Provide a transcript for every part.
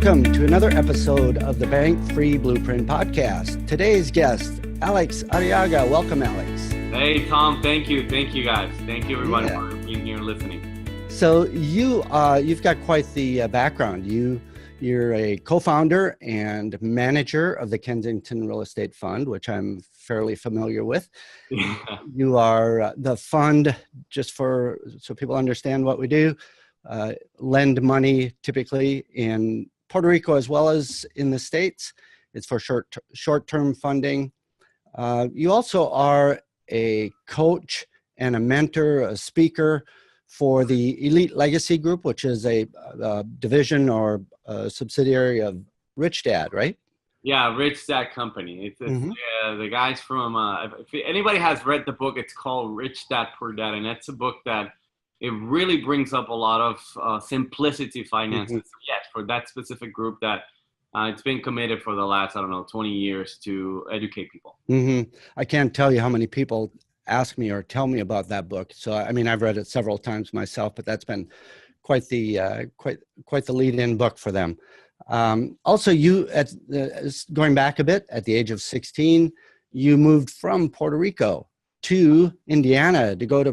Welcome to another episode of the Bank Free Blueprint Podcast. Today's guest, Alex Arriaga. Welcome, Alex. Hey, Tom. Thank you. Thank you, guys. Thank you, everybody, for being here and listening. So you've got quite the background. You're a co-founder and manager of the Kensington Real Estate Fund, which I'm fairly familiar with. You are the fund, just so people understand what we do, lend money typically in Puerto Rico as well as in the States. It's for short-term funding. You also are a coach and a mentor, a speaker for the Elite Legacy Group, which is a division or a subsidiary of Rich Dad, right? Yeah, Rich Dad Company. It's the guys from, if anybody has read the book, it's called Rich Dad, Poor Dad. And that's a book that it really brings up a lot of simplicity finances. Yes, for that specific group that it's been committed for the last, 20 years to educate people. I can't tell you how many people ask me or tell me about that book. So, I mean, I've read it several times myself, but that's been quite the lead-in book for them. Also, going back a bit, at the age of 16, you moved from Puerto Rico to Indiana to go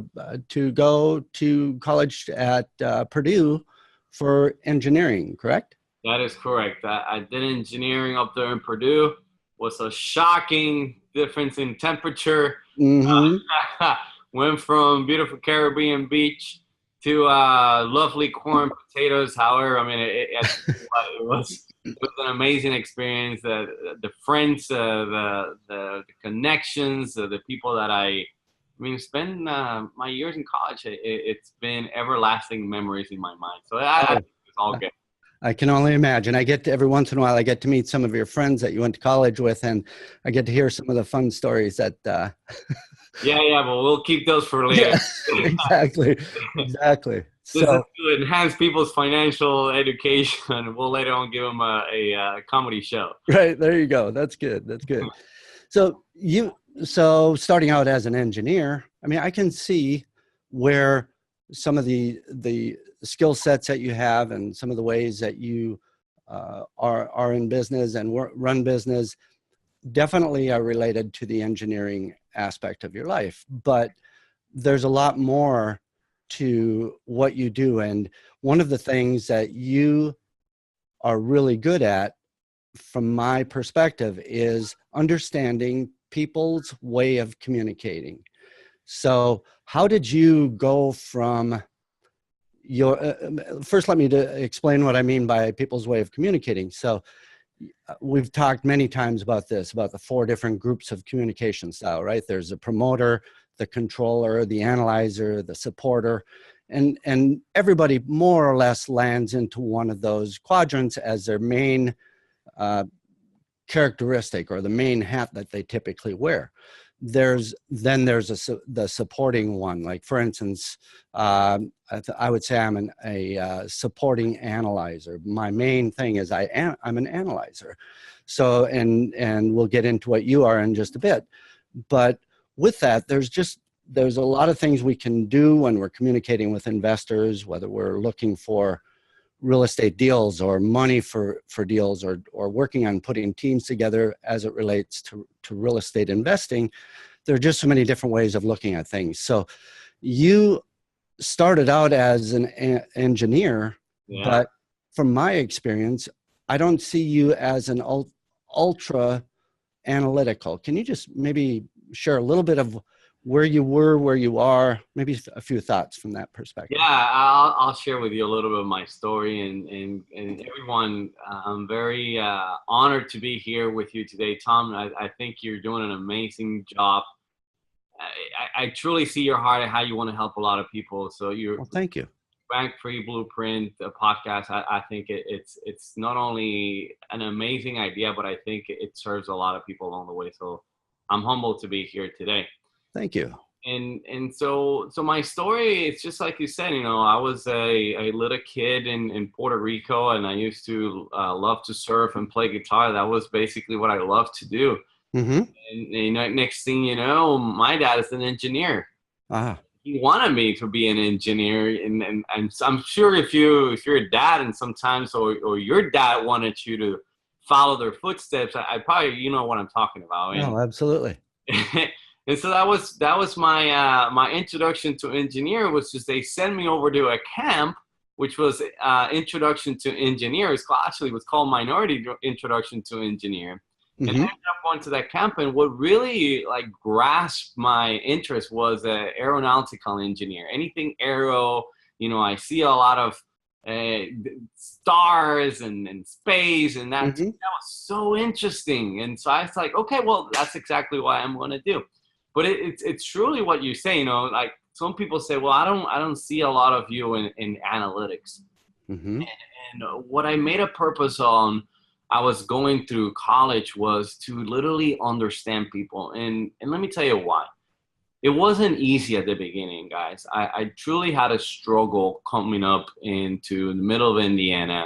to college at Purdue for engineering, correct? That is correct. I did engineering up there in Purdue. Was a shocking difference in temperature. Went from beautiful Caribbean beach to lovely corn potatoes. However, I mean, it was an amazing experience. The friends, the connections, the people that spend my years in college. It's been everlasting memories in my mind. So I think it's all good. I can only imagine. Every once in a while, I get to meet some of your friends that you went to college with, and I get to hear some of the fun stories that. Yeah, but we'll keep those for later. Yeah, exactly. So to enhance people's financial education, we'll later on give them a comedy show. Right, there you go. That's good. So starting out as an engineer, I mean, I can see where some of the skill sets that you have and some of the ways that you are in business and run business definitely are related to the engineering aspect of your life. But there's a lot more to what you do. And one of the things that you are really good at, from my perspective, is understanding people's way of communicating. So how did you go from first, let me explain what I mean by people's way of communicating. So we've talked many times about the 4 different groups of communication style, right? There's the promoter, the controller, the analyzer, the supporter, and everybody more or less lands into one of those quadrants as their main characteristic or the main hat that they typically wear. There's the supporting one. Like, for instance, I would say I'm a supporting analyzer. My main thing is I'm an analyzer. So, and we'll get into what you are in just a bit. But with that, there's a lot of things we can do when we're communicating with investors, whether we're looking for real estate deals or money for deals or working on putting teams together as it relates to real estate investing. There are just so many different ways of looking at things. So you started out as an engineer, but from my experience, I don't see you as an ultra analytical. Can you just maybe share a little bit of where you were, where you are, maybe a few thoughts from that perspective? Yeah, I'll share with you a little bit of my story, and everyone, I'm very honored to be here with you today, Tom. I think you're doing an amazing job. I truly see your heart and how you want to help a lot of people. So thank you. Bank Free Blueprint, the podcast. I think it's not only an amazing idea, but I think it serves a lot of people along the way. So I'm humbled to be here today. Thank you. And so my story, it's just like you said, I was a little kid in Puerto Rico, and I used to love to surf and play guitar. That was basically what I loved to do. And next thing you know, my dad is an engineer. he wanted me to be an engineer, and so I'm sure if you're a dad, and sometimes or your dad wanted you to follow their footsteps, I probably, you know what I'm talking about. And Oh, absolutely. and so that was my my introduction to engineer, was just they sent me over to a camp, which was introduction to engineers. Actually, it was called Minority Introduction to Engineer. And I ended up going to that camp, and what really like grasped my interest was an aeronautical engineer. Anything aero, you know, I see a lot of stars and space, and that was so interesting. And so I was like, okay, well, that's exactly what I'm going to do. But it's truly what you say, you know, like some people say, well, I don't see a lot of you in analytics. And what I made a purpose on, I was going through college, was to literally understand people. And let me tell you why. It wasn't easy at the beginning, guys. I truly had a struggle coming up into the middle of Indiana.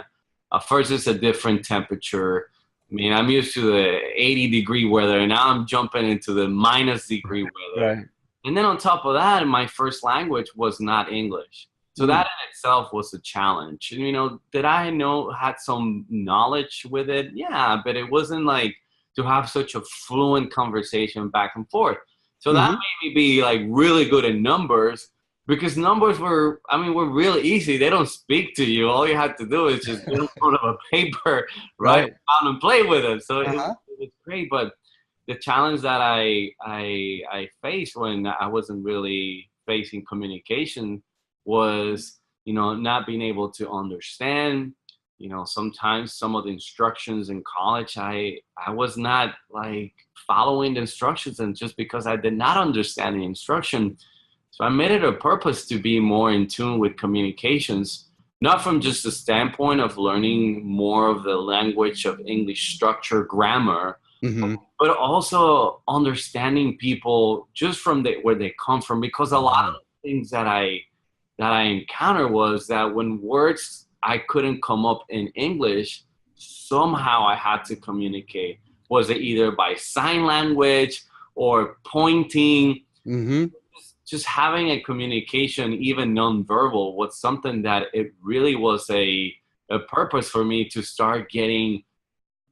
First, it's a different temperature. I mean, I'm used to the 80-degree weather, and now I'm jumping into the -degree weather. Right. And then on top of that, my first language was not English. So that in itself was a challenge. And, you know, did I had some knowledge with it? Yeah, but it wasn't like to have such a fluent conversation back and forth. So that made me be like really good at numbers, because numbers were really easy. They don't speak to you. All you had to do is just get in front of a paper, write it down and play with it. So it was great. But the challenge that I faced when I wasn't really facing communication was, you know, not being able to understand, you know, sometimes some of the instructions in college, I was not like following the instructions, and just because I did not understand the instruction. So I made it a purpose to be more in tune with communications, not from just the standpoint of learning more of the language of English structure, grammar, but also understanding people just from where they come from. Because a lot of things that I encountered was that when words I couldn't come up in English, somehow I had to communicate. Was it either by sign language or pointing? Just having a communication, even nonverbal, was something that it really was a purpose for me to start getting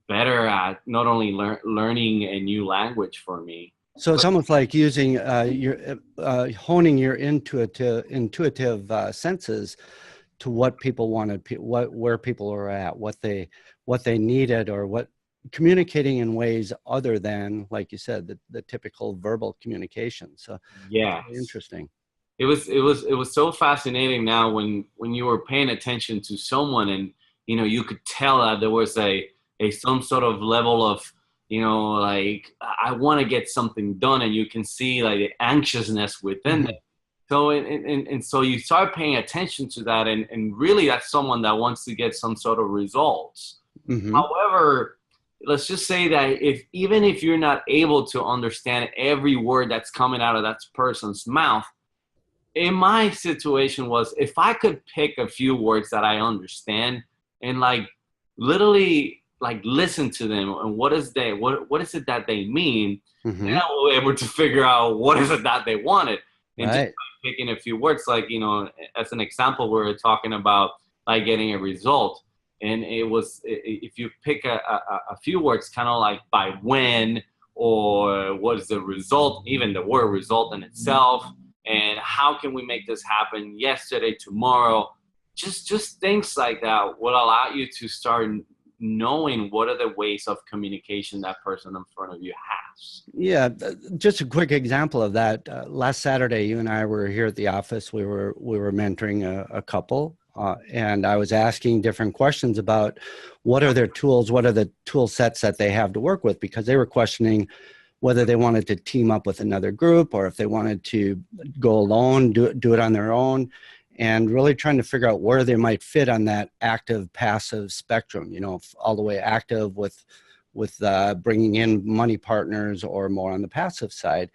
better at, not only learning a new language for me. So it's almost like using honing your intuitive senses to what people wanted, where people are at, what they needed, or communicating in ways other than, like you said, the typical verbal communication. So yeah, really interesting. It was so fascinating. Now, when you were paying attention to someone, and you know, you could tell that there was some sort of level of, you know, like, I want to get something done, and you can see like the anxiousness within them. So and so you start paying attention to that, and really that's someone that wants to get some sort of results. However, let's just say that even if you're not able to understand every word that's coming out of that person's mouth, in my situation was, if I could pick a few words that I understand and like literally like listen to them, and what is it that they mean, then I was able to figure out what is it that they wanted. And just picking a few words, like, you know, as an example, we were talking about like getting a result. And it was, if you pick a few words, kind of like by when, or what is the result, even the word result in itself, and how can we make this happen yesterday, tomorrow, just things like that will allow you to start knowing what are the ways of communication that person in front of you has. Yeah, just a quick example of that. Last Saturday, you and I were here at the office. We were mentoring a couple. And I was asking different questions about what are their tools, what are the tool sets that they have to work with, because they were questioning whether they wanted to team up with another group, or if they wanted to go alone, do it on their own, and really trying to figure out where they might fit on that active passive spectrum, you know, all the way active with bringing in money partners, or more on the passive side.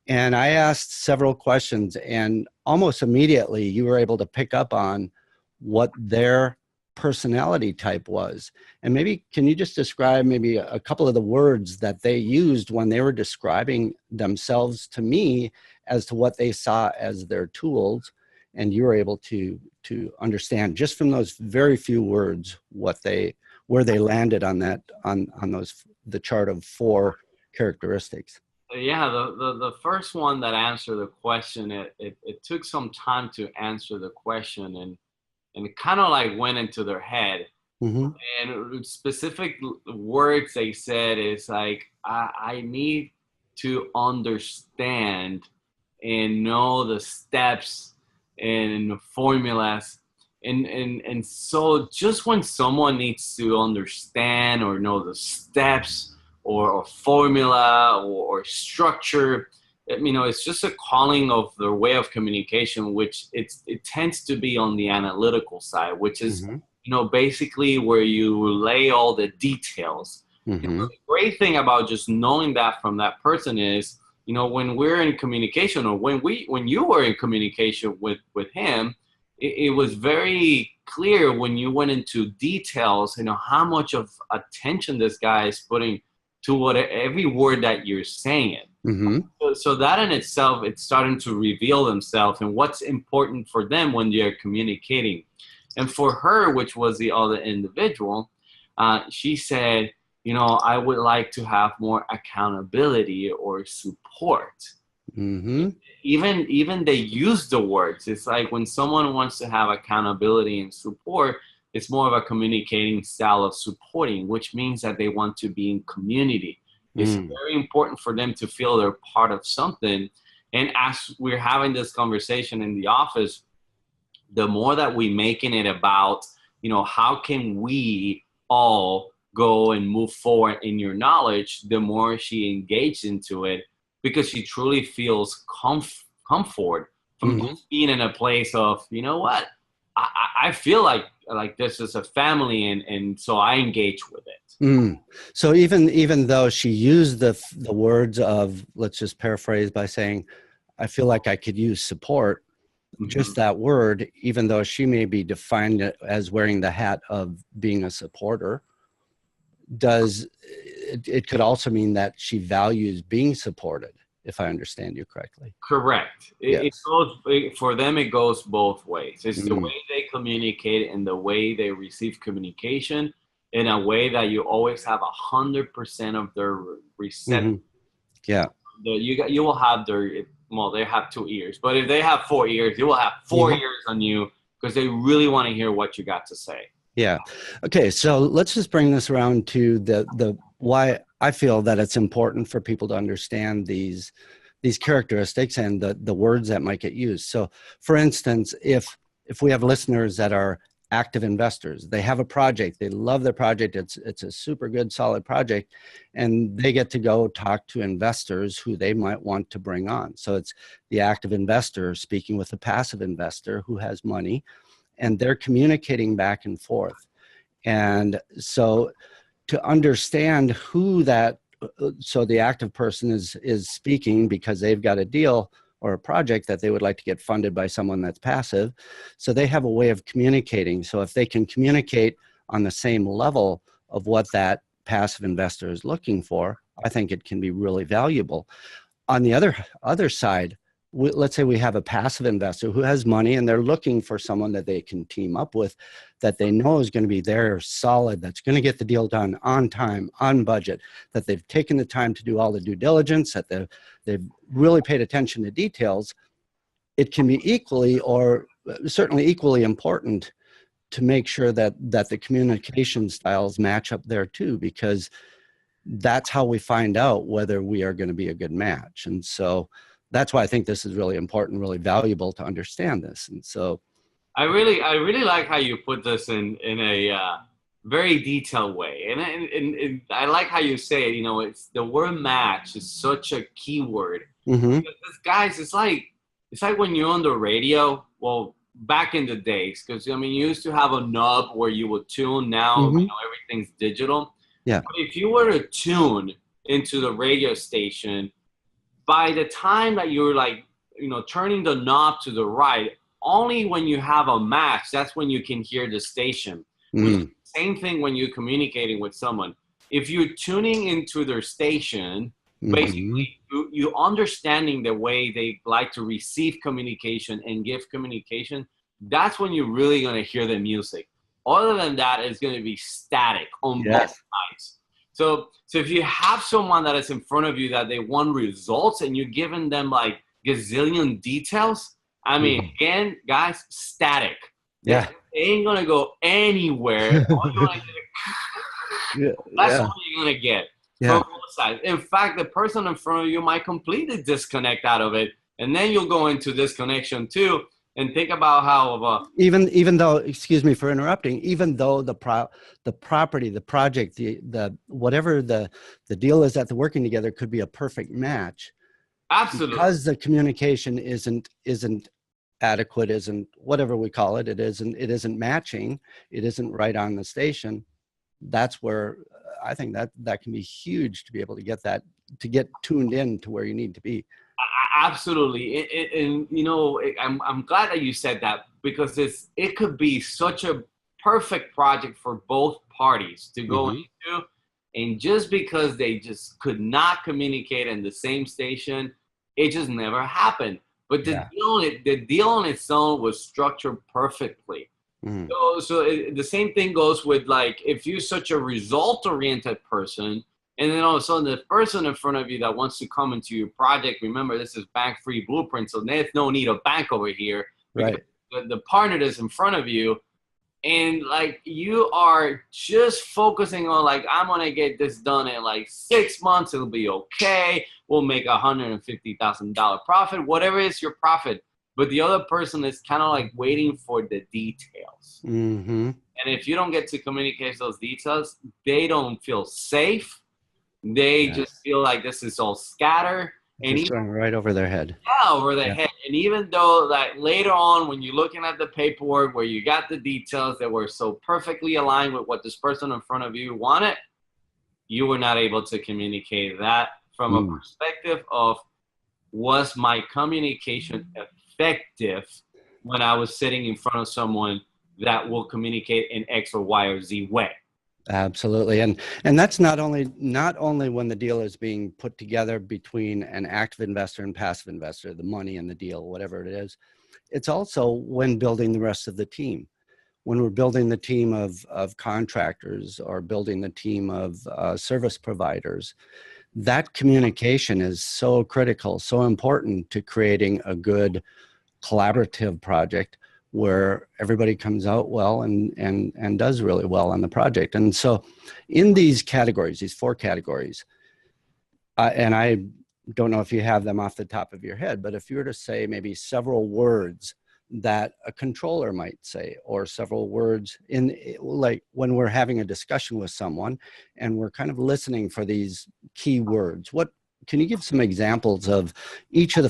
And I asked several questions, and almost immediately you were able to pick up on what their personality type was. And maybe, can you just describe maybe a couple of the words that they used when they were describing themselves to me as to what they saw as their tools, and you were able to understand just from those very few words what where they landed on that, on the chart of 4 characteristics? Yeah, the first one that answered the question, it took some time to answer the question, and it kind of like went into their head. Mm-hmm. And specific words they said is like, I need to understand and know the steps and the formulas. And so just when someone needs to understand or know the steps or formula or structure, it's just a calling of their way of communication, which it tends to be on the analytical side, which is, basically where you lay all the details. Mm-hmm. The great thing about just knowing that from that person is, when we're in communication, or when you were in communication with him, it was very clear when you went into details, how much of attention this guy is putting to every word that you're saying. Mm-hmm. So that in itself, it's starting to reveal themselves and what's important for them when they're communicating. And for her, which was the other individual, she said, I would like to have more accountability or support. Mm-hmm. Even they use the words. It's like when someone wants to have accountability and support, it's more of a communicating style of supporting, which means that they want to be in community. It's very important for them to feel they're part of something. And as we're having this conversation in the office, the more that we're making it about, how can we all go and move forward in your knowledge, the more she engaged into it, because she truly feels comfort from just being in a place of, what, I feel like this is a family, and so I engage with it. So even though she used the words of, let's just paraphrase by saying, I feel like I could use support, just that word, even though she may be defined as wearing the hat of being a supporter, it could also mean that she values being supported, if I understand you correctly. Correct. It goes, for them, it goes both ways. It's the way they communicate and the way they receive communication, in a way that you always have 100% of their reception. Yeah. You will have they have 2 ears, but if they have 4 ears, you will have 4 ears on you, because they really want to hear what you got to say. Yeah. Okay. So let's just bring this around to the why I feel that it's important for people to understand these characteristics and the words that might get used. So for instance, if we have listeners that are active investors, they have a project, they love their project, it's a super good, solid project, and they get to go talk to investors who they might want to bring on. So it's the active investor speaking with the passive investor who has money, and they're communicating back and forth. And so to understand who so the active person is speaking because they've got a deal or a project that they would like to get funded by someone that's passive. So they have a way of communicating. So if they can communicate on the same level of what that passive investor is looking for, I think it can be really valuable. On the other side, let's say we have a passive investor who has money and they're looking for someone that they can team up with, that they know is going to be there, solid, that's going to get the deal done on time, on budget, that they've taken the time to do all the due diligence, that they've really paid attention to details. It can be equally, or certainly equally important, to make sure that the communication styles match up there too, because that's how we find out whether we are going to be a good match. And so that's why I think this is really important, really valuable to understand this. And so I really like how you put this in a very detailed way. And I like how you say it, it's the word match is such a key word. Because guys, it's like when you're on the radio, well, back in the days, because you used to have a knob where you would tune. Now everything's digital. Yeah. But if you were to tune into the radio station, by the time that you're turning the knob to the right, only when you have a match, that's when you can hear the station. Mm. Same thing when you're communicating with someone. If you're tuning into their station, basically you understanding the way they like to receive communication and give communication, that's when you're really going to hear the music. Other than that, it's going to be static on both sides. So if you have someone that is in front of you that they want results and you're giving them like gazillion details, I mean, again, guys, static. Yeah. They ain't going to go anywhere. All you're gonna get, that's all you're going to get from both sides. In fact, the person in front of you might completely disconnect out of it. And then you'll go into disconnection too. And think about how even though, excuse me for interrupting, even though the property, the project, the whatever the deal is that they're working together could be a perfect match. Absolutely. Because the communication isn't adequate, isn't whatever we call it, it isn't matching, it isn't right on the station. That's where I think that can be huge to be able to get tuned in to where you need to be. Absolutely. And you know, I'm glad that you said that, because it could be such a perfect project for both parties to go into, and just because they just could not communicate in the same station, it just never happened. But the deal on its own was structured perfectly. So the same thing goes with, like, if you're such a result-oriented person, and then all of a sudden the person in front of you that wants to come into your project, remember, this is bank-free blueprint, so there's no need of bank over here. Right. The partner that's in front of you, and like you are just focusing on, like, I'm gonna get this done in like 6 months, it'll be okay, we'll make $150,000 profit, whatever is your profit. But the other person is kind of like waiting for the details. And if you don't get to communicate those details, they don't feel safe. They just feel like this is all scattered. And just going right over their head. Yeah, over their head. And even though, like, later on when you're looking at the paperwork where you got the details that were so perfectly aligned with what this person in front of you wanted, you were not able to communicate that from a perspective of, was my communication effective when I was sitting in front of someone that will communicate in X or Y or Z way? Absolutely. And that's not only when the deal is being put together between an active investor and passive investor, the money and the deal, whatever it is, it's also when building the rest of the team. When we're building the team of contractors or building the team of service providers, that communication is so critical, so important to creating a good collaborative project where everybody comes out well and does really well on the project. And so in these categories, these 4 categories, and I don't know if you have them off the top of your head, but if you were to say maybe several words that a controller might say, or several words in, like, when we're having a discussion with someone and we're kind of listening for these key words, what can you give some examples of each of the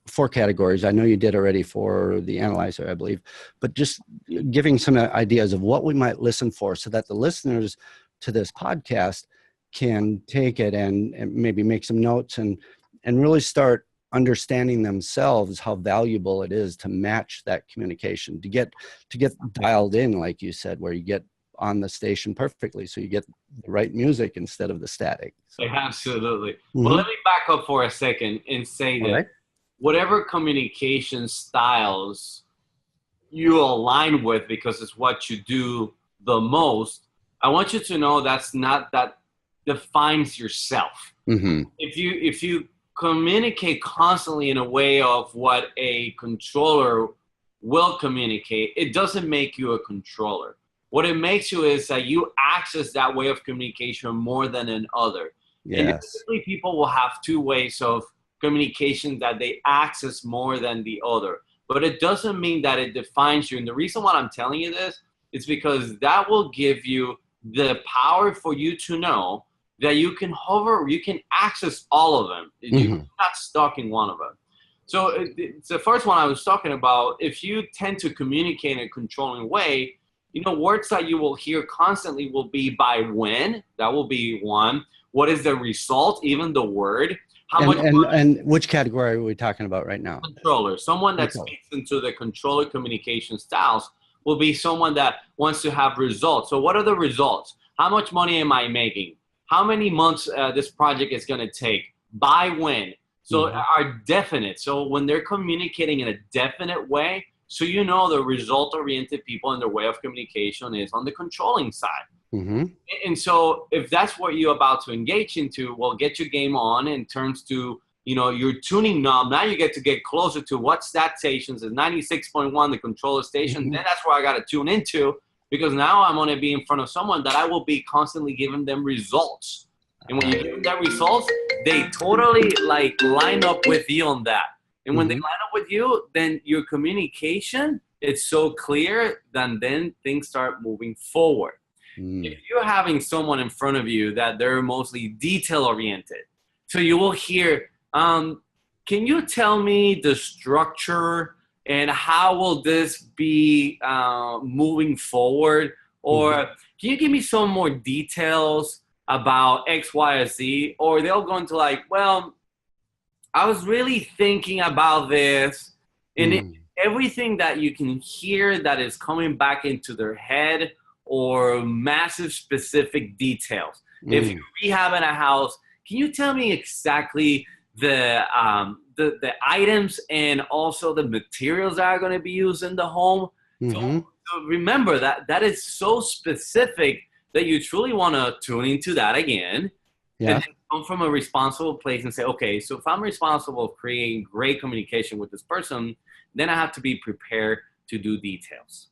4 categories? I know you did already for the analyzer, I believe, but just giving some ideas of what we might listen for so that the listeners to this podcast can take it and maybe make some notes and really start understanding themselves how valuable it is to match that communication, to get dialed in, like you said, where you get on the station perfectly, so you get the right music instead of the static. So. Absolutely. Well, let me back up for a second and say that whatever communication styles you align with, because it's what you do the most, I want you to know that defines yourself. If you communicate constantly in a way of what a controller will communicate, it doesn't make you a controller. What it makes you is that you access that way of communication more than another. And typically people will have 2 ways of communication that they access more than the other. But it doesn't mean that it defines you. And the reason why I'm telling you this is because that will give you the power for you to know that you can access all of them. You're not stuck in one of them. So it's the first one I was talking about. If you tend to communicate in a controlling way, you know, words that you will hear constantly will be by when. That will be one. What is the result? Even the word. And which category are we talking about right now? Controller. Someone that speaks into the controller communication styles will be someone that wants to have results. So what are the results? How much money am I making? How many months this project is going to take? By when? So are definite. So when they're communicating in a definite way, so you know the result-oriented people and their way of communication is on the controlling side. And so if that's what you're about to engage into, well, get your game on in terms to, your tuning knob. Now you get to get closer to what stat stations is 96.1, the controller station. Then that's where I got to tune into, because now I'm going to be in front of someone that I will be constantly giving them results. And when you give them that results, they totally line up with you on that. And when they line up with you, then your communication is so clear, then things start moving forward. If you're having someone in front of you that they're mostly detail oriented, so you will hear, can you tell me the structure and how will this be moving forward? Or can you give me some more details about X, Y, or Z? Or they'll go into well, I was really thinking about this. And everything that you can hear that is coming back into their head, or massive specific details. If you're rehabbing a house, can you tell me exactly the items and also the materials that are going to be used in the home? So remember that is so specific that you truly want to tune into that again. And then come from a responsible place and say, okay, so if I'm responsible for creating great communication with this person, then I have to be prepared to do details.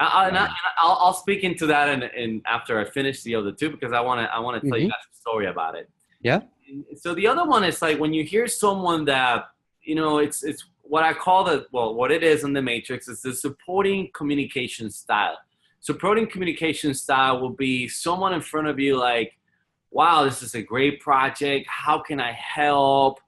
I'll speak into that and after I finish the other two, because I want to tell you guys a story about it. Yeah. So the other one is when you hear someone that, it's what I call what it is in the matrix is the supporting communication style. Supporting communication style will be someone in front of you wow, this is a great project. How can I help?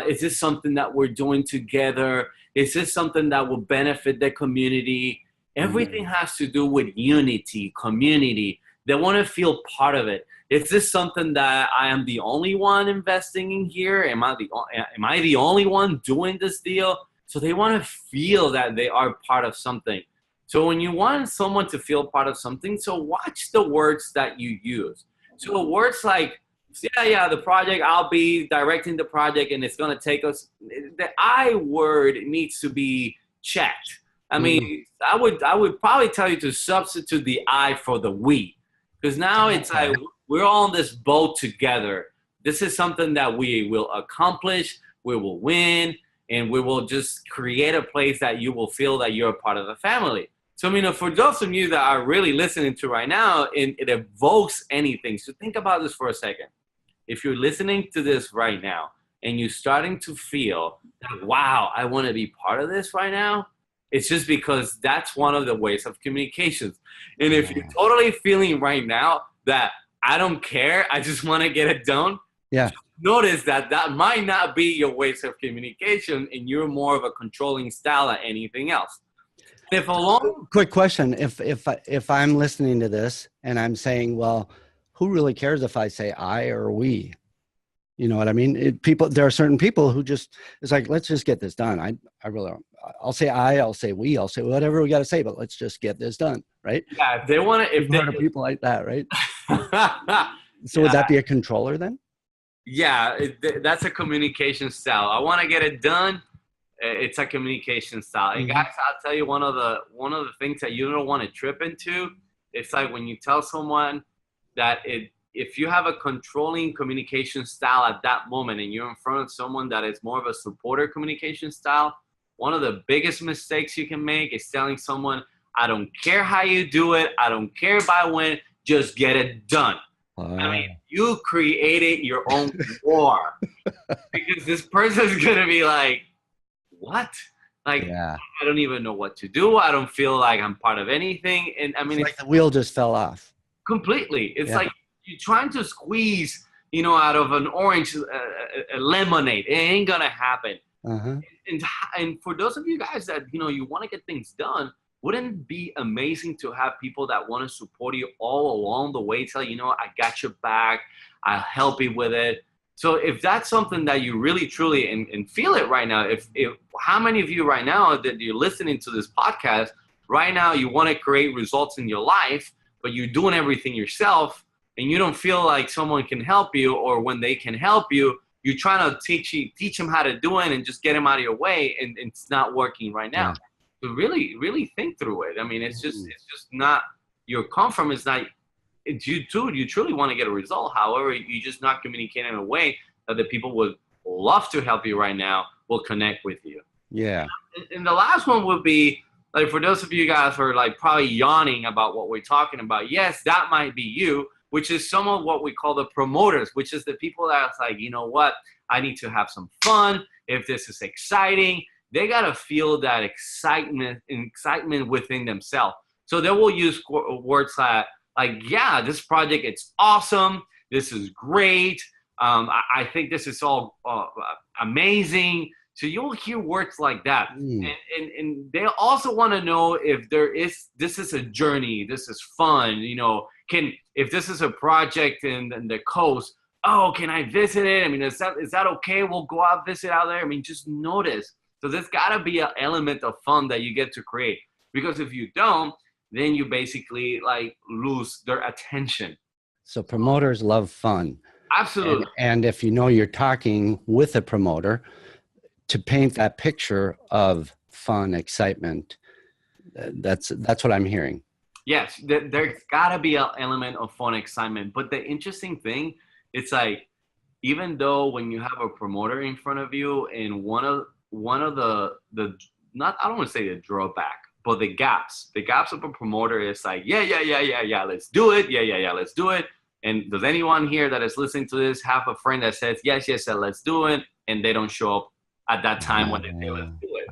Is this something that we're doing together? Is this something that will benefit the community? Everything has to do with unity, community. They want to feel part of it. Is this something that I am the only one investing in here? Am I the only one doing this deal? So they want to feel that they are part of something. So when you want someone to feel part of something, so watch the words that you use. So words the project, I'll be directing the project and it's going to take us, the I word needs to be checked. I mean, I would probably tell you to substitute the I for the we, because now it's we're all on this boat together. This is something that we will accomplish, we will win, and we will just create a place that you will feel that you're a part of the family. So, for those of you that are really listening to right now, it evokes anything. So think about this for a second. If you're listening to this right now and you're starting to feel that, wow, I want to be part of this right now, it's just because that's one of the ways of communications. And if you're totally feeling right now that I don't care, I just want to get it done, notice that might not be your ways of communication and you're more of a controlling style than anything else. Quick question. If I'm listening to this and I'm saying, well, who really cares if I say I or we? You know what I mean? There are certain people who just, it's let's just get this done. I really don't. I'll say I'll say we, I'll say whatever we got to say, but let's just get this done, right? Yeah, if they want to, if there are people like that, right? So would that be a controller then? Yeah, that's a communication style. I want to get it done. It's a communication style. And guys, I'll tell you one of the things that you don't want to trip into. It's when you tell someone that if you have a controlling communication style at that moment and you're in front of someone that is more of a supporter communication style, one of the biggest mistakes you can make is telling someone, I don't care how you do it. I don't care by when, just get it done. I mean, you created your own war because this person's going to be what? I don't even know what to do. I don't feel like I'm part of anything. And I mean, it's the wheel just fell off. Completely. It's you're trying to squeeze, out of an orange, a lemonade. It ain't going to happen. And for those of you guys that, you want to get things done, wouldn't it be amazing to have people that want to support you all along the way, tell you, I got your back, I'll help you with it. So if that's something that you really, truly, and feel it right now, if how many of you right now that you're listening to this podcast right now you want to create results in your life, but you're doing everything yourself and you don't feel like someone can help you, or when they can help you, you're trying to teach them how to do it and just get them out of your way, and it's not working right now. So really think through it. I mean, it's just not, your come from is not, it's you truly want to get a result. However, you're just not communicating in a way that the people would love to help you right now will connect with you. Yeah. And the last one would be, like, for those of you guys who are like probably yawning about what we're talking about, yes, that might be you, which is some of what we call the promoters, which is the people that's like, you know what, I need to have some fun. If this is exciting, they got to feel that excitement within themselves. So they will use words like, yeah, this project, it's awesome. This is great. I think this is all amazing. So you'll hear words like that. And they also want to know if this is a journey, this is fun, you know, if this is a project in the coast, oh, can I visit it? I mean, is that okay? We'll go out, visit out there. I mean, just notice. So there's got to be an element of fun that you get to create, because if you don't, then you basically like lose their attention. So promoters love fun. Absolutely. And if you know you're talking with a promoter, to paint that picture of fun, excitement, that's what I'm hearing. Yes, there's got to be an element of fun, excitement. But the interesting thing, it's like, even though when you have a promoter in front of you, and one of the not, I don't want to say the drawback, but the gaps of a promoter is like, yeah, let's do it. Yeah, let's do it. And does anyone here that is listening to this have a friend that says, yes, let's do it, and they don't show up at that time when they say, let's do it?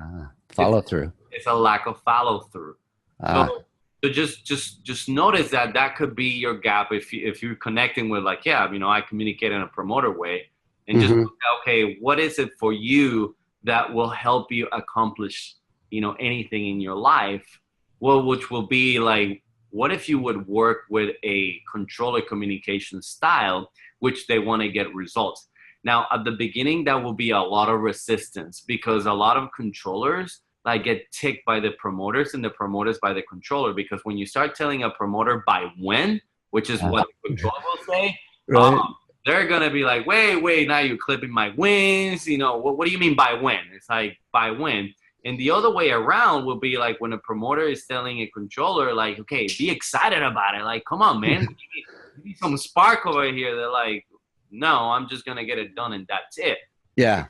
Follow through. It's a lack of follow through. So just notice that could be your gap if you're connecting with, like, yeah, you know, I communicate in a promoter way, and just okay, what is it for you that will help you accomplish, you know, anything in your life? Well, which will be like, what if you would work with a controller communication style, which they want to get results? Now, at the beginning, that will be a lot of resistance, because a lot of controllers like get ticked by the promoters and the promoters by the controller, because when you start telling a promoter by when, which is what the controller will say, right, they're going to be like, wait, now you're clipping my wins. You know, what do you mean by when? It's like, by when? And the other way around will be like when a promoter is telling a controller, like, okay, be excited about it. Like, come on, man, give me some spark over here. They're like, no, I'm just going to get it done and that's it. Yeah.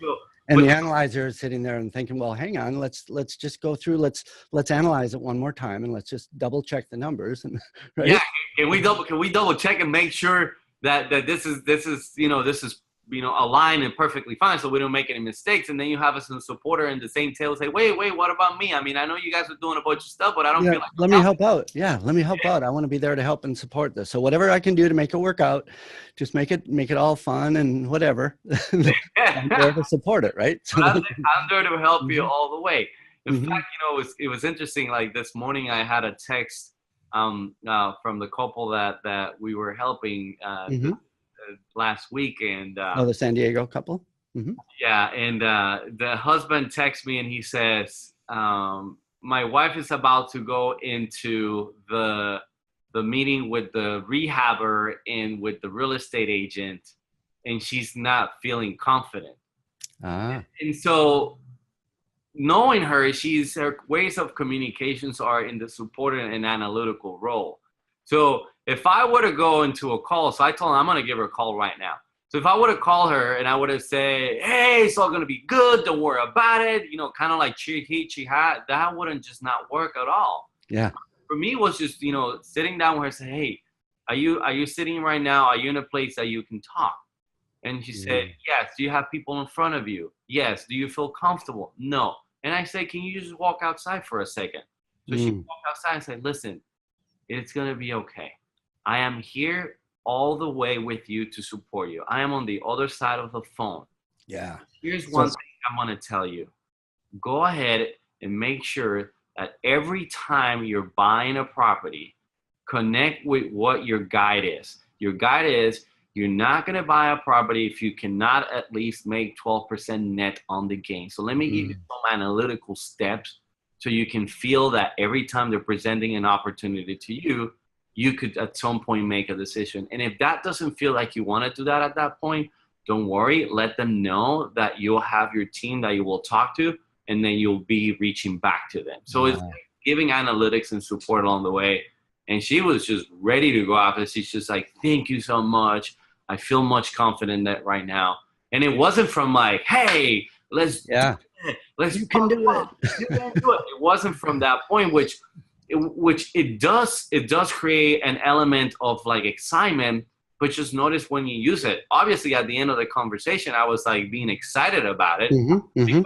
And the analyzer is sitting there and thinking, well, hang on, let's just go through, let's analyze it one more time, and let's just double check the numbers. And right? Yeah, can we double check and make sure that this is aligned and perfectly fine, so we don't make any mistakes. And then you have a supporter in the same tail say, wait, what about me? I mean, I know you guys are doing a bunch of stuff, but I don't feel like let me help out. Yeah, let me help out. I want to be there to help and support this. So whatever I can do to make it work out, just make it all fun and whatever. I'm there to support it, right? So I'm there to help you all the way. In fact, you know, it was interesting. Like this morning, I had a text from the couple that we were helping last week, and the San Diego couple. Yeah, and the husband texts me and he says, my wife is about to go into the meeting with the rehabber and with the real estate agent, and she's not feeling confident. And so knowing her ways of communications are in the supportive and analytical role. So if I were to go into a call, so I told her I'm going to give her a call right now. So if I would have called her and I would have said, hey, it's all going to be good, don't worry about it, you know, kind of like that wouldn't just not work at all. Yeah. For me, it was just, you know, sitting down with her and saying, hey, are you sitting right now? Are you in a place that you can talk? And she said, yes. Do you have people in front of you? Yes. Do you feel comfortable? No. And I said, can you just walk outside for a second? So she walked outside and said, listen, it's going to be okay. I am here all the way with you to support you. I am on the other side of the phone. Yeah. Here's one thing I want to tell you. Go ahead and make sure that every time you're buying a property, connect with what your guide is. Your guide is, you're not going to buy a property if you cannot at least make 12% net on the gain. So let me give you some analytical steps so you can feel that every time they're presenting an opportunity to you, you could at some point make a decision. And if that doesn't feel like you want to do that at that point, don't worry. Let them know that you'll have your team that you will talk to, and then you'll be reaching back to them. So it's giving analytics and support along the way. And she was just ready to go after. She's just like, thank you so much. I feel much confident that right now. And it wasn't from like, hey, let's you can do it. You can do it. It wasn't from that point, which it does create an element of like excitement, but just notice when you use it. Obviously, at the end of the conversation, I was like being excited about it. So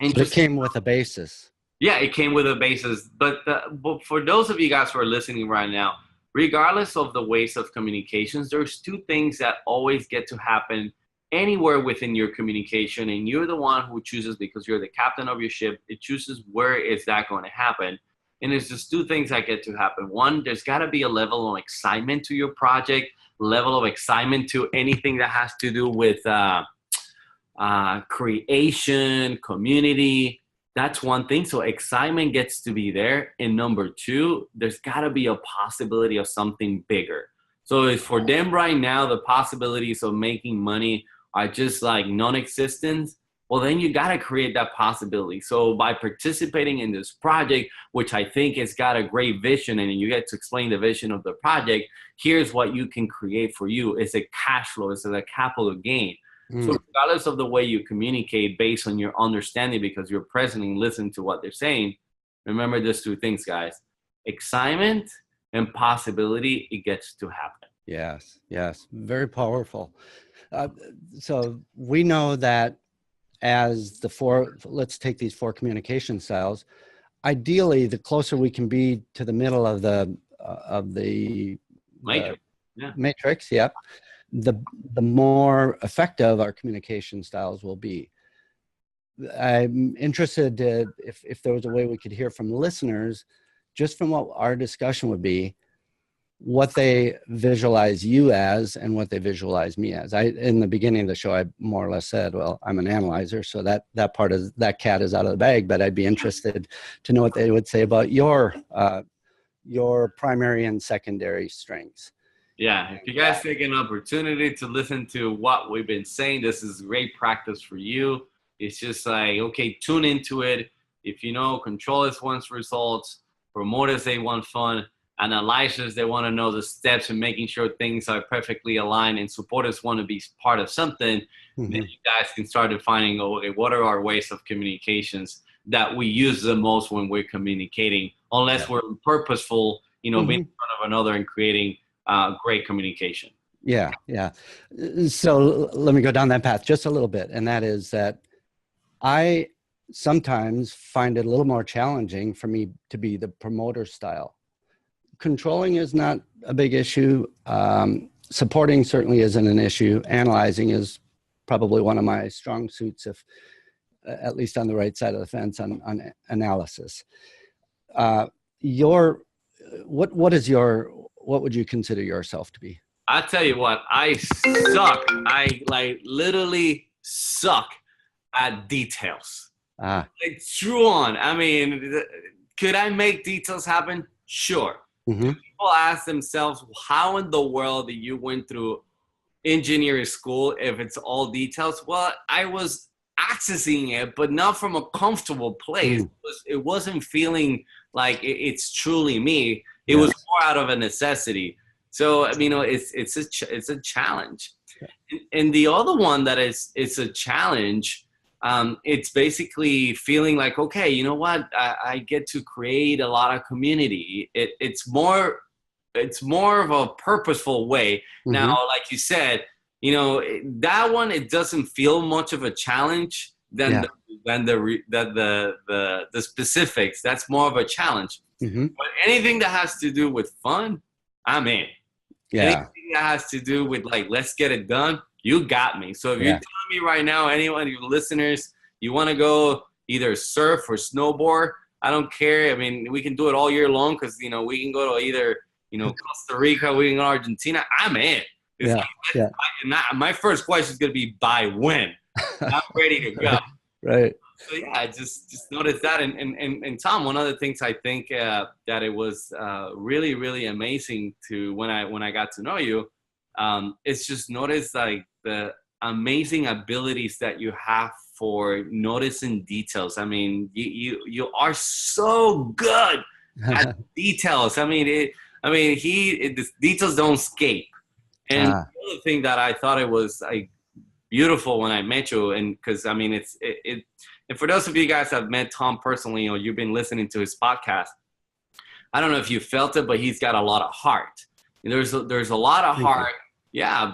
it came with a basis. Yeah, it came with a basis. But for those of you guys who are listening right now, regardless of the ways of communications, there's two things that always get to happen anywhere within your communication, and you're the one who chooses, because you're the captain of your ship. It chooses where is that going to happen. And there's just two things that get to happen. One, there's got to be a level of excitement to your project, level of excitement to anything that has to do with creation, community. That's one thing. So excitement gets to be there. And number two, there's got to be a possibility of something bigger. So for them right now, the possibilities of making money are just like non-existent. Well, then you got to create that possibility. So by participating in this project, which I think has got a great vision, and you get to explain the vision of the project, here's what you can create for you. It's a cash flow. It's a capital gain. So regardless of the way you communicate based on your understanding, because you're present and listen to what they're saying, remember these two things, guys. Excitement and possibility, it gets to happen. Yes, yes. Very powerful. So we know that as let's take these 4 communication styles, ideally, the closer we can be to the middle of the matrix, the more effective our communication styles will be. I'm interested if there was a way we could hear from listeners, just from what our discussion would be, what they visualize you as and what they visualize me as. In the beginning of the show, I more or less said, well, I'm an analyzer, so that part of that cat is out of the bag, but I'd be interested to know what they would say about your primary and secondary strengths. Yeah, if you guys take an opportunity to listen to what we've been saying, this is great practice for you. It's just like, okay, tune into it. If you know, controllers wants results, promoters, they want fun, analyzers, they want to know the steps and making sure things are perfectly aligned, and supporters want to be part of something, then you guys can start defining, okay, what are our ways of communications that we use the most when we're communicating, unless we're purposeful, being in front of another and creating great communication. Yeah. So let me go down that path just a little bit. And that is that I sometimes find it a little more challenging for me to be the promoter style. Controlling is not a big issue. Supporting certainly isn't an issue. Analyzing is probably one of my strong suits, if at least on the right side of the fence on analysis. What would you consider yourself to be? I tell you what, I suck. I literally suck at details. It's true on. I mean, could I make details happen? Sure. People ask themselves, how in the world did you went through engineering school if it's all details? Well, I was accessing it, but not from a comfortable place. It wasn't feeling like it's truly me. It was more out of a necessity. So, I mean, it's a challenge. And the other one that it's a challenge, it's basically feeling like, okay, you know what? I get to create a lot of community. It's more of a purposeful way. Now, like you said, that one, it doesn't feel much of a challenge than the specifics. That's more of a challenge. But anything that has to do with fun, I'm in. Anything that has to do with like, let's get it done, you got me. So if you're telling me right now, anyone of your listeners, you want to go either surf or snowboard, I don't care. I mean, we can do it all year long because, we can go to either, Costa Rica, we can go to Argentina. I'm in. My first question is going to be by when? I'm ready to go. Right. So yeah, I just noticed that, and Tom, one of the things I think that it was really really amazing to when I got to know you, it's just notice like the amazing abilities that you have for noticing details. I mean, you are so good at details. I mean, the details don't escape. And the other thing that I thought it was like beautiful when I met you, and because I mean, and for those of you guys that have met Tom personally, or you've been listening to his podcast, I don't know if you felt it, but he's got a lot of heart. And there's a lot of heart, yeah,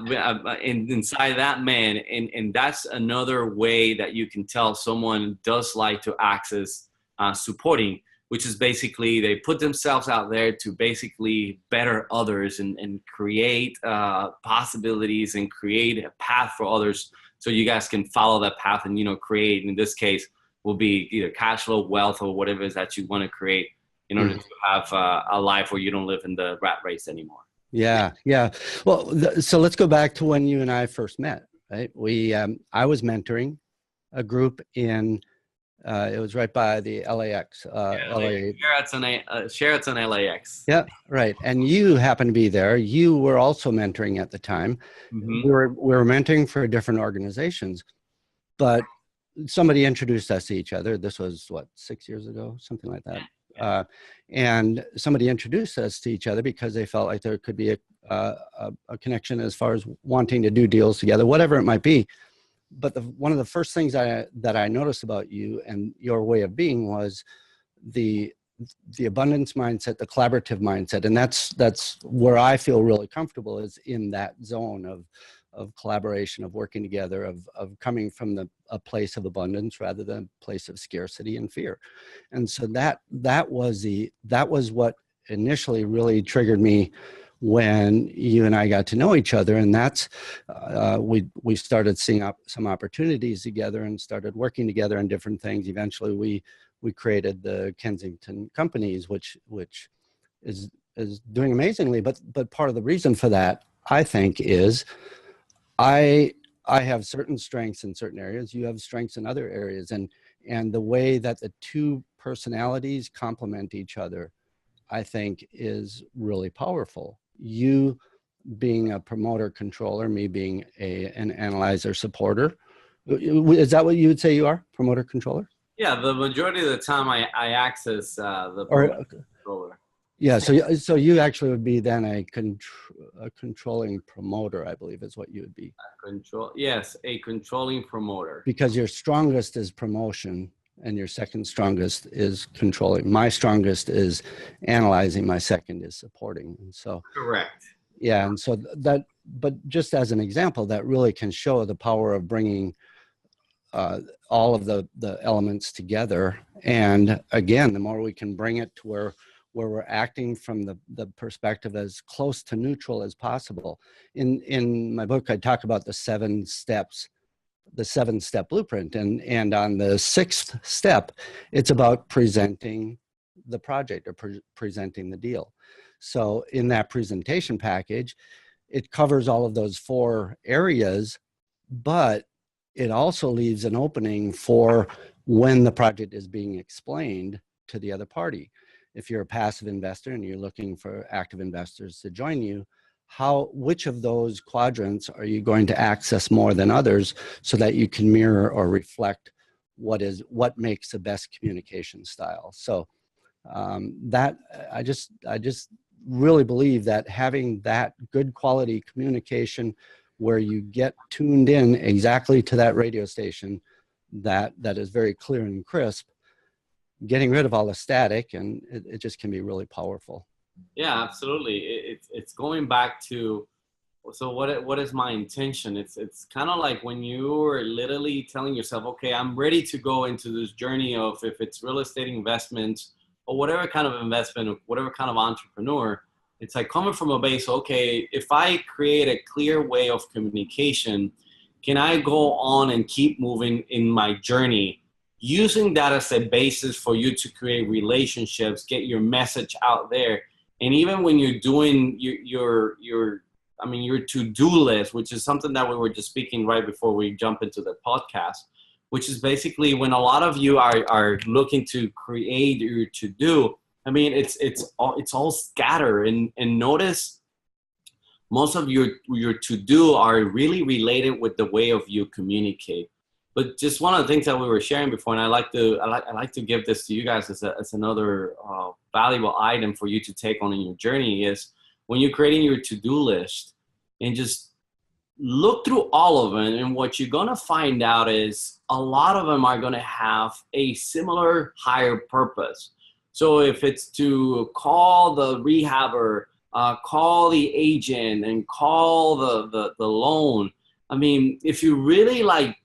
inside that man, and that's another way that you can tell someone does like to access supporting, which is basically they put themselves out there to basically better others and create possibilities and create a path for others, so you guys can follow that path and create. In this case, will be either cash flow, wealth, or whatever it is that you want to create in order to have a life where you don't live in the rat race anymore. Yeah. Well, so let's go back to when you and I first met, right? I was mentoring a group in, it was right by the LAX. Sheraton LAX. Yeah, right. And you happened to be there. You were also mentoring at the time. Mm-hmm. We were mentoring for different organizations, but somebody introduced us to each other. This was, what, 6 years ago, something like that. Yeah. And somebody introduced us to each other because they felt like there could be a connection as far as wanting to do deals together, whatever it might be. But one of the first things that I noticed about you and your way of being was the abundance mindset, the collaborative mindset. And that's where I feel really comfortable, is in that zone of collaboration, of working together, of coming from a place of abundance rather than a place of scarcity and fear. And so that was what initially really triggered me when you and I got to know each other. And that's we started seeing some opportunities together and started working together on different things. Eventually we created the Kensington companies, which is doing amazingly. But part of the reason for that, I think, is I have certain strengths in certain areas. You have strengths in other areas, and the way that the two personalities complement each other, I think, is really powerful. You being a promoter controller, me being an analyzer supporter. Is that what you would say you are? Promoter controller? Yeah, the majority of the time I access the controller. Yeah, so you actually would be then a controlling promoter, I believe, is what you would be. Yes, a controlling promoter. Because your strongest is promotion and your second strongest is controlling. My strongest is analyzing, my second is supporting. And so correct. Yeah, and so but just as an example, that really can show the power of bringing all of the elements together. And again, the more we can bring it to where we're acting from the perspective as close to neutral as possible. In my book, I talk about the 7 steps, the 7-step blueprint. And on the 6th step, it's about presenting the project or presenting the deal. So in that presentation package, it covers all of those 4 areas, but it also leaves an opening for when the project is being explained to the other party. If you're a passive investor and you're looking for active investors to join you, which of those quadrants are you going to access more than others, so that you can mirror or reflect what makes the best communication style. So that I just really believe that having that good quality communication where you get tuned in exactly to that radio station that is very clear and crisp, getting rid of all the static, and it just can be really powerful. Yeah, absolutely. It's going back to, so what is my intention? It's kind of like when you're literally telling yourself, okay, I'm ready to go into this journey of, if it's real estate investments or whatever kind of investment or whatever kind of entrepreneur, it's like coming from a base, okay, if I create a clear way of communication, can I go on and keep moving in my journey, using that as a basis for you to create relationships, get your message out there. And even when you're doing your to-do list, which is something that we were just speaking right before we jump into the podcast, which is basically when a lot of you are looking to create your to-do. I mean, it's all scattered, and notice most of your to-do are really related with the way of you communicate. But just one of the things that we were sharing before, and I like to give this to you guys as another valuable item for you to take on in your journey, is when you're creating your to-do list, and just look through all of them, and what you're gonna find out is a lot of them are gonna have a similar higher purpose. So if it's to call the rehabber, call the agent, and call the loan, I mean, if you really like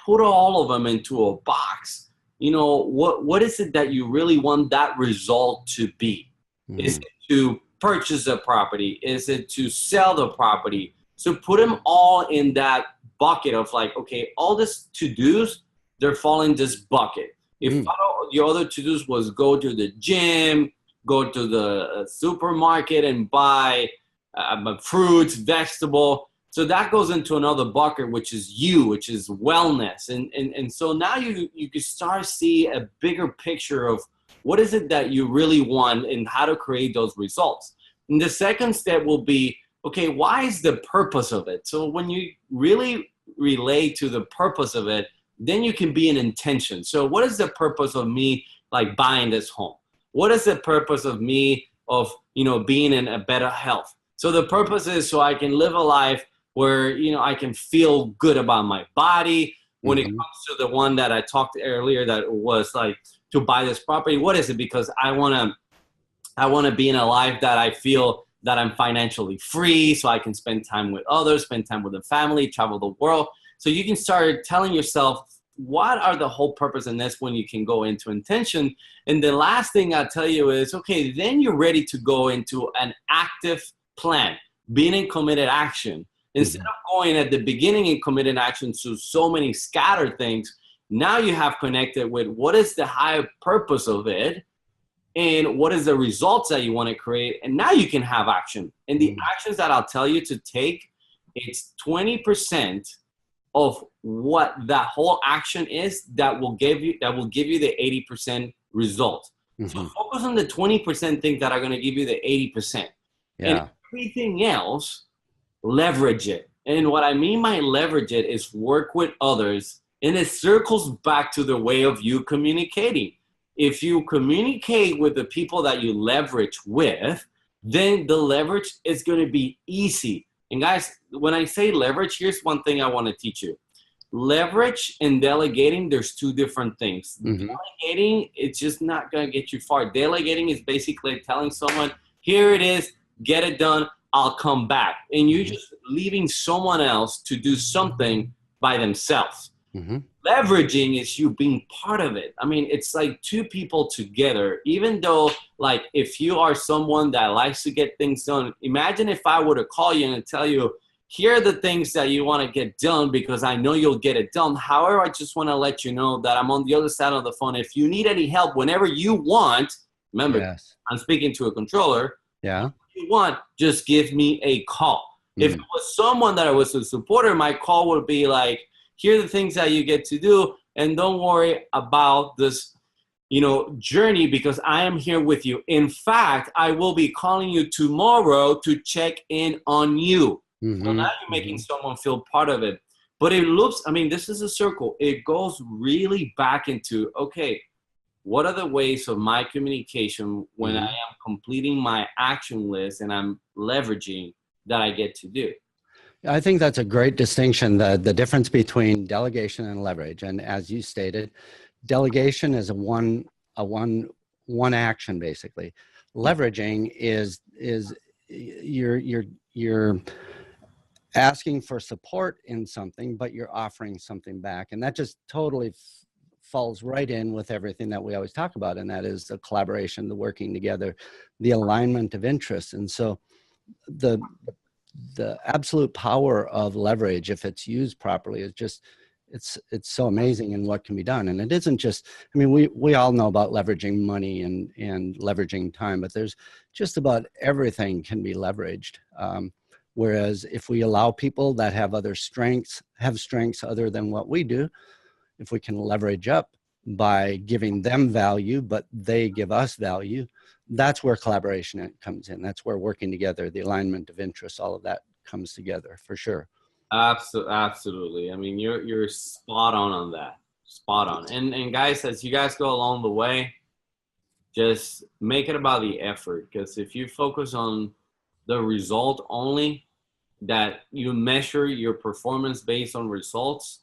put all of them into a box, you know, what is it that you really want that result to be? Mm-hmm. Is it to purchase a property? Is it to sell the property? So put them all in that bucket of like, okay, all this to-dos, they're fall in this bucket. If your other to-dos was go to the gym, go to the supermarket and buy fruits, vegetable. So that goes into another bucket, which is you, which is wellness. And so now you can start to see a bigger picture of what is it that you really want and how to create those results. And the second step will be, okay, why is the purpose of it? So when you really relate to the purpose of it, then you can be an intention. So what is the purpose of me like buying this home? What is the purpose of me of, you know, being in a better health? So the purpose is so I can live a life where, you know, I can feel good about my body. When it comes to the one that I talked earlier, that was like to buy this property, what is it? Because I want to be in a life that I feel that I'm financially free, so I can spend time with others, spend time with the family, travel the world. So you can start telling yourself, what are the whole purpose in this, when you can go into intention. And the last thing I'll tell you is, okay, then you're ready to go into an active plan, being in committed action. Instead of going at the beginning in committed action to so many scattered things, now you have connected with what is the higher purpose of it, and what is the results that you want to create. And now you can have action. And the actions that I'll tell you to take, it's 20% of what that whole action is that will give you the 80% result. So focus on the 20% things that are going to give you the 80%. And everything else, leverage it. And what I mean by leverage it is work with others. And it circles back to the way of you communicating. If you communicate with the people that you leverage with, then the leverage is going to be easy. And guys, when I say leverage, here's one thing I want to teach you. Leverage and delegating, there's two different things. Delegating, it's just not going to get you far. Delegating is basically telling someone, here it is, get it done, I'll come back. And you're just leaving someone else to do something by themselves. Leveraging is you being part of it. I mean, it's like two people together. Even though, like, if you are someone that likes to get things done, imagine if I were to call you and tell you, here are the things that you want to get done because I know you'll get it done. However, I just want to let you know that I'm on the other side of the phone. If you need any help, whenever you want, remember, I'm speaking to a controller. If you want, just give me a call. If it was someone that I was a supporter, my call would be like, here are the things that you get to do, and don't worry about this, you know, journey, because I am here with you. In fact, I will be calling you tomorrow to check in on you. So now you're making someone feel part of it. But it looks, I mean, this is a circle. It goes really back into, okay, what are the ways of my communication when I am completing my action list and I'm leveraging that I get to do? I think that's a great distinction, the difference between delegation and leverage. And as you stated, delegation is a one action, basically. Leveraging is you're asking for support in something, but you're offering something back. And that just totally falls right in with everything that we always talk about. And that is the collaboration, the working together, the alignment of interests. And so the absolute power of leverage, if it's used properly, is just, it's so amazing in what can be done. And it isn't just, I mean, we all know about leveraging money and leveraging time, but there's just about everything can be leveraged. Whereas if we allow people that have other strengths, have strengths other than what we do, if we can leverage up by giving them value, but they give us value, that's where collaboration comes in. That's where working together, the alignment of interests, all of that comes together for sure. Absolutely. I mean, you're spot on that. Spot on. And guys, as you guys go along the way, just make it about the effort. Because if you focus on the result only, that you measure your performance based on results,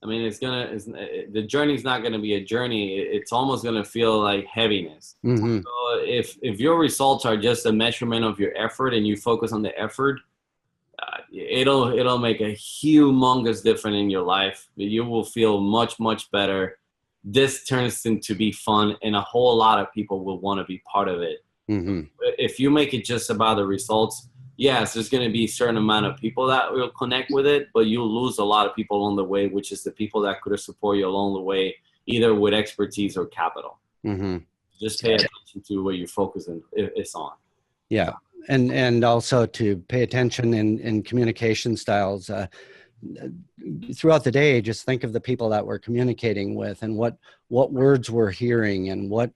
I mean, the journey's not gonna be a journey. It's almost gonna feel like heaviness. Mm-hmm. So if your results are just a measurement of your effort and you focus on the effort, it'll make a humongous difference in your life. You will feel much better. This turns into be fun, and a whole lot of people will want to be part of it. Mm-hmm. If you make it just about the results, yes, there's going to be a certain amount of people that will connect with it, but you'll lose a lot of people along the way, which is the people that could have supported you along the way, either with expertise or capital. Mm-hmm. Just pay attention to where your focus is on. Yeah. And also to pay attention in communication styles. Throughout the day, just think of the people that we're communicating with and what words we're hearing, and what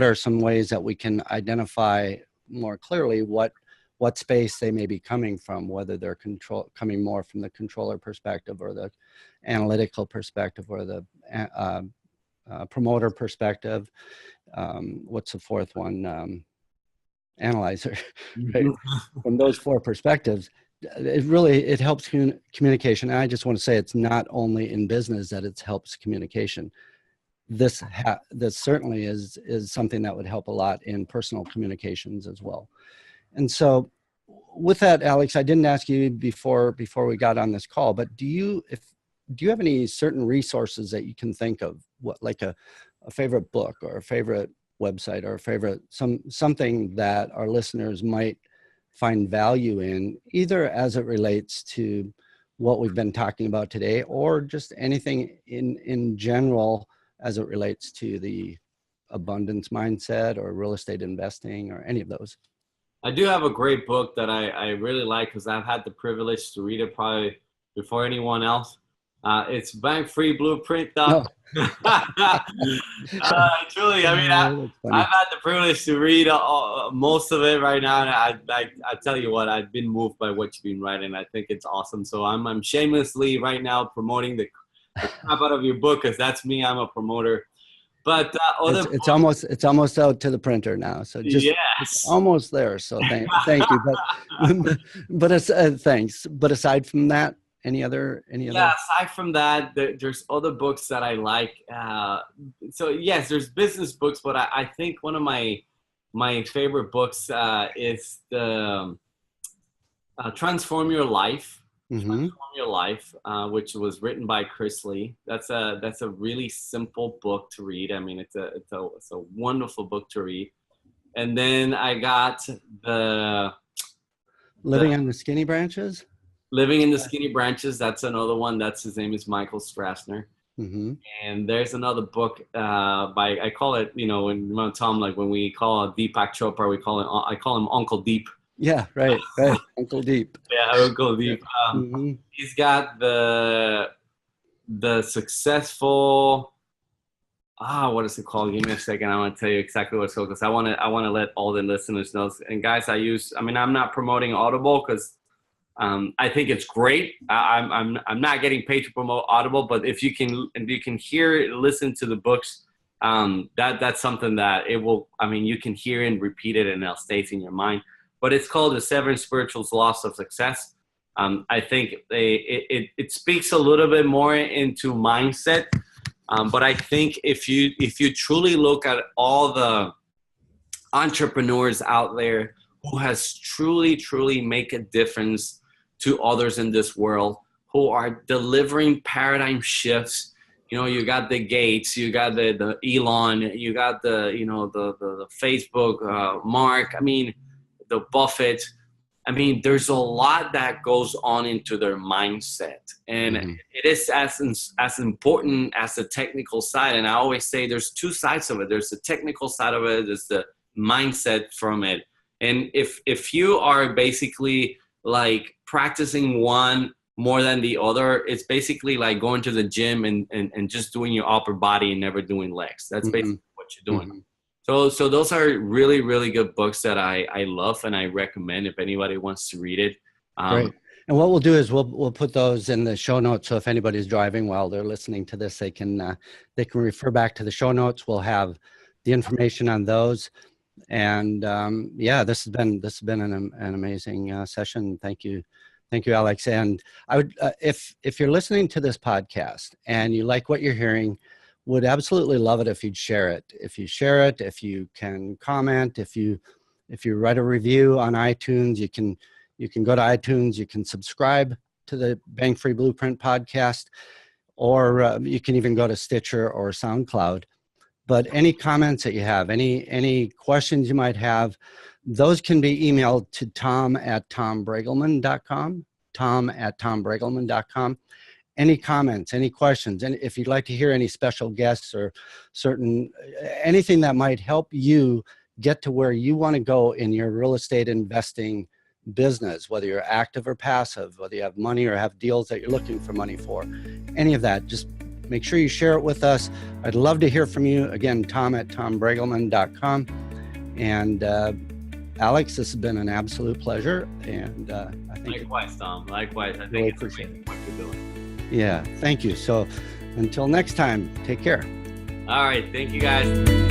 are some ways that we can identify more clearly what space they may be coming from, whether they're coming more from the controller perspective or the analytical perspective or the promoter perspective. What's the fourth one? Analyzer, right? From those four perspectives, it helps communication. And I just want to say, it's not only in business that it helps communication. This certainly is something that would help a lot in personal communications as well. And so with that, Alex, I didn't ask you before we got on this call, but do you have any certain resources that you can think of, like a favorite book or a favorite website or a favorite something that our listeners might find value in, either as it relates to what we've been talking about today, or just anything in general as it relates to the abundance mindset or real estate investing or any of those? I do have a great book that I really like, because I've had the privilege to read it probably before anyone else. It's Bank Free Blueprint. No. Truly, I mean, I've had the privilege to read most of it right now, and I tell you what, I've been moved by what you've been writing. I think it's awesome. So I'm shamelessly right now promoting the crap out of your book, because that's me. I'm a promoter. But it's almost out to the printer now, so just it's almost there. So thank you. But thanks. But aside from that, any other? Yeah, aside from that, there's other books that I like. So yes, there's business books, but I think one of my favorite books is the Transform Your Life. Mm-hmm. Transform Your Life, which was written by Chris Lee. That's a really simple book to read. I mean, it's a wonderful book to read. And then I got the Living on the Skinny Branches. Living in the Skinny Branches. That's another one. His name is Michael Strassner. Mm-hmm. And there's another book I call it, when Tom, like when we call Deepak Chopra, I call him Uncle Deep. Yeah, right. Uncle Deep. Yeah, Uncle Deep. Mm-hmm. He's got the successful. What is it called? Give me a second. I want to tell you exactly what it's called, because I want to let all the listeners know. And guys, I'm not promoting Audible, because I think it's great. I'm not getting paid to promote Audible, but if you can listen to the books, that's something that it will. I mean, you can hear and repeat it, and it'll stay in your mind. But it's called The 7 Spiritual Laws of Success. I think it speaks a little bit more into mindset. But I think if you truly look at all the entrepreneurs out there who has truly make a difference to others in this world, who are delivering paradigm shifts, you got the Gates, you got the Elon, you got the Facebook, Mark. I mean, the Buffett. I mean, there's a lot that goes on into their mindset, and it is as important as the technical side. And I always say there's two sides of it. There's the technical side of it. There's the mindset from it. And if you are basically like practicing one more than the other. It's basically like going to the gym and just doing your upper body and never doing legs. That's basically what you're doing. So those are really, really good books that I love and I recommend if anybody wants to read it. Great. And what we'll do is we'll put those in the show notes. So if anybody's driving while they're listening to this, they can refer back to the show notes. We'll have the information on those. And yeah, this has been an amazing session. Thank you, Alex. And I would, if you're listening to this podcast and you like what you're hearing, would absolutely love it if you'd share it. If you share it, if you can comment, if you write a review on iTunes, you can go to iTunes, you can subscribe to the Bang Free Blueprint podcast, or you can even go to Stitcher or SoundCloud. But any comments that you have, any questions you might have, those can be emailed to tom@tombraegelmann.com, tom@tombraegelmann.com. Any comments, any questions, and if you'd like to hear any special guests or anything that might help you get to where you want to go in your real estate investing business, whether you're active or passive, whether you have money or have deals that you're looking for money for, any of that, just make sure you share it with us. I'd love to hear from you. Again, tom@tombraegelmann.com. And Alex, this has been an absolute pleasure. And I think likewise, Tom. Likewise. I think really it's amazing what you're doing. Yeah, thank you. So until next time, take care. All right. Thank you, guys.